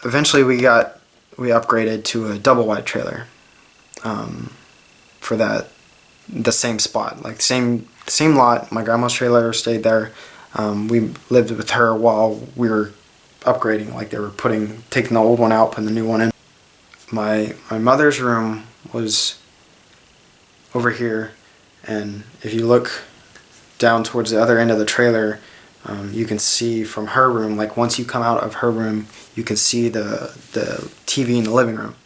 eventually we upgraded to a double wide trailer for the same spot, like same lot. My grandma's trailer stayed there. We lived with her while we were upgrading, like they were taking the old one out, putting the new one in. My mother's room was over here, and if you look down towards the other end of the trailer, you can see from her room, like once you come out of her room, you can see the TV in the living room,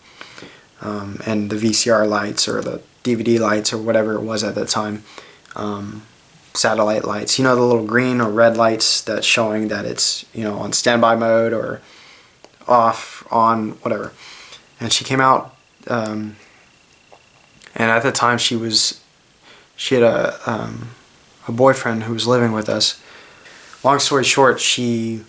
and the VCR lights or the DVD lights or whatever it was at the time, satellite lights. You know, the little green or red lights that's showing that it's, you know, on standby mode or off, on, whatever. And she came out, and at the time she had a boyfriend who was living with us. Long story short, it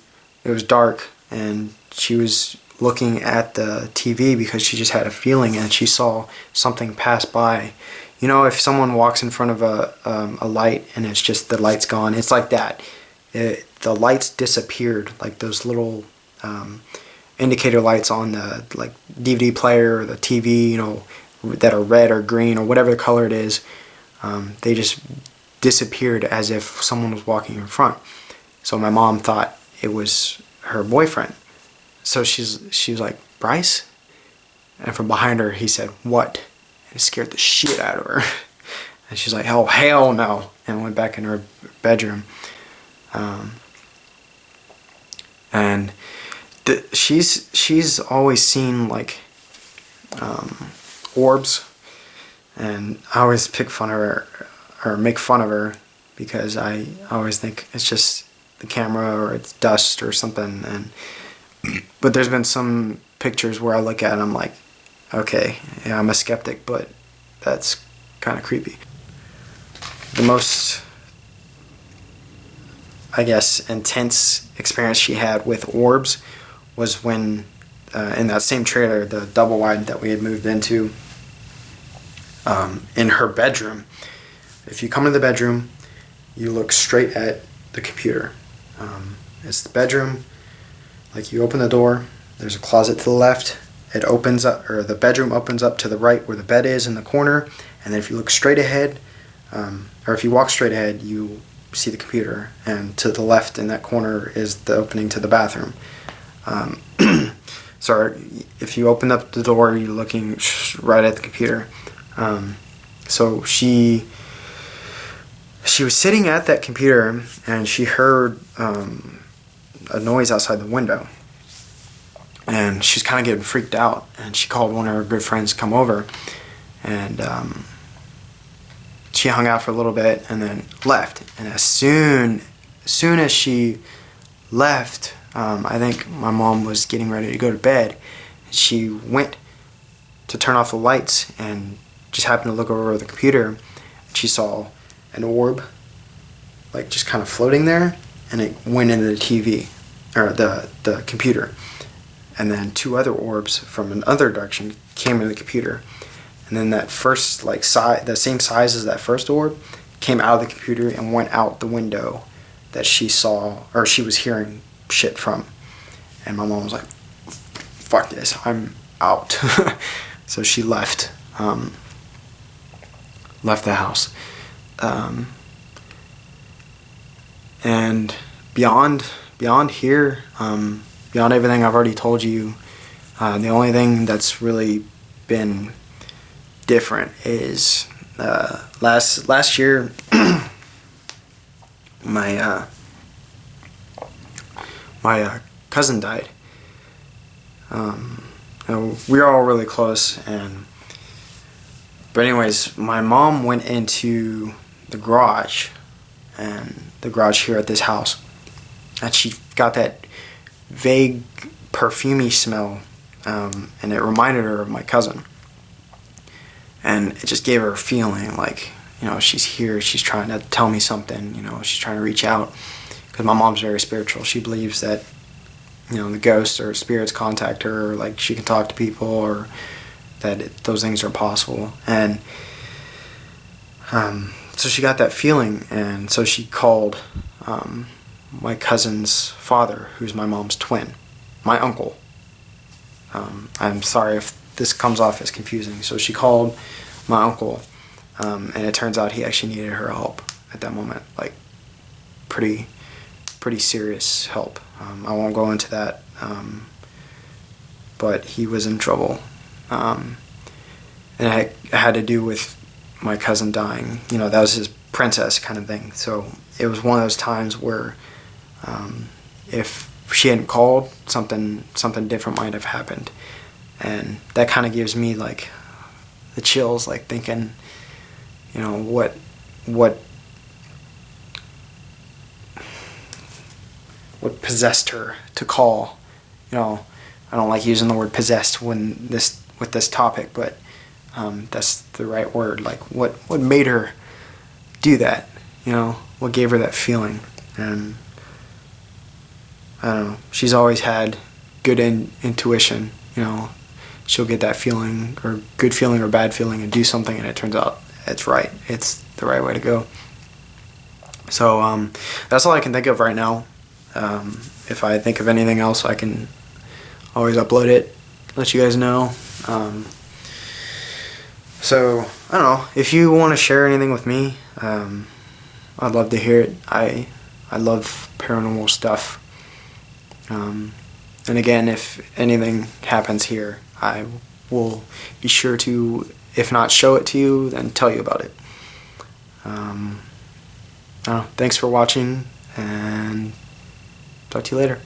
was dark, and she was looking at the TV because she just had a feeling, and she saw something pass by. You know, if someone walks in front of a light and it's just the light's gone, it's like that. The lights disappeared, like those little indicator lights on the like DVD player or the TV, you know, that are red or green or whatever the color it is. They just disappeared as if someone was walking in front. So my mom thought it was her boyfriend. So she was like, "Bryce?" And from behind her he said, "What?" And it scared the shit out of her. And she's like, "Oh, hell no," and went back in her bedroom. And she's always seen like orbs, and I always pick fun of her or make fun of her because I always think it's just the camera or it's dust or something. But there's been some pictures where I look at it and I'm like, okay, yeah, I'm a skeptic, but that's kind of creepy. The most, I guess, intense experience she had with orbs was when in that same trailer, the double wide that we had moved into, in her bedroom. If you come to the bedroom, you look straight at the computer. It's the bedroom. Like, you open the door, there's a closet to the left. It opens up, or the bedroom opens up to the right where the bed is in the corner. And then if you look straight ahead, or if you walk straight ahead, you see the computer. And to the left in that corner is the opening to the bathroom. So if you open up the door, you're looking right at the computer. So she was sitting at that computer, and she heard a noise outside the window. And she's kind of getting freaked out, and she called one of her good friends to come over. And she hung out for a little bit and then left. And as soon as she left, I think my mom was getting ready to go to bed. She went to turn off the lights and just happened to look over the computer. She saw an orb, like just kind of floating there, and it went into the TV, or the computer. And then two other orbs from another direction came into the computer. And then that first, like, the same size as that first orb, came out of the computer and went out the window that she saw, or she was hearing shit from. And my mom was like, "Fuck this, I'm out." So she left the house. And beyond here, beyond everything I've already told you, the only thing that's really been different is last year my cousin died. We were all really close, but anyways, my mom went into the garage here at this house, and she got that vague perfumey smell, and it reminded her of my cousin, and it just gave her a feeling like, you know, she's here, she's trying to tell me something, you know, she's trying to reach out, because my mom's very spiritual. She believes that, you know, the ghosts or spirits contact her, or like she can talk to people, or that those things are possible. And so she got that feeling, and so she called my cousin's father, who's my mom's twin, my uncle. I'm sorry if this comes off as confusing. So she called my uncle, and it turns out he actually needed her help at that moment, like pretty serious help. I won't go into that, but he was in trouble, and it had to do with my cousin dying. You know, that was his princess kind of thing. So it was one of those times where if she hadn't called, something different might have happened, and that kind of gives me like the chills, like thinking, you know, what possessed her to call. You know, I don't like using the word possessed with this topic, but that's the right word. Like what made her do that? You know, what gave her that feeling? And I don't know. She's always had good intuition. You know, she'll get that feeling, or good feeling or bad feeling, and do something, and it turns out it's right. It's the right way to go. So that's all I can think of right now. If I think of anything else, I can always upload it, let you guys know. So I don't know, if you want to share anything with me, I'd love to hear it. I love paranormal stuff. And again, if anything happens here, I will be sure to, if not show it to you, then tell you about it. I don't know, thanks for watching, and talk to you later.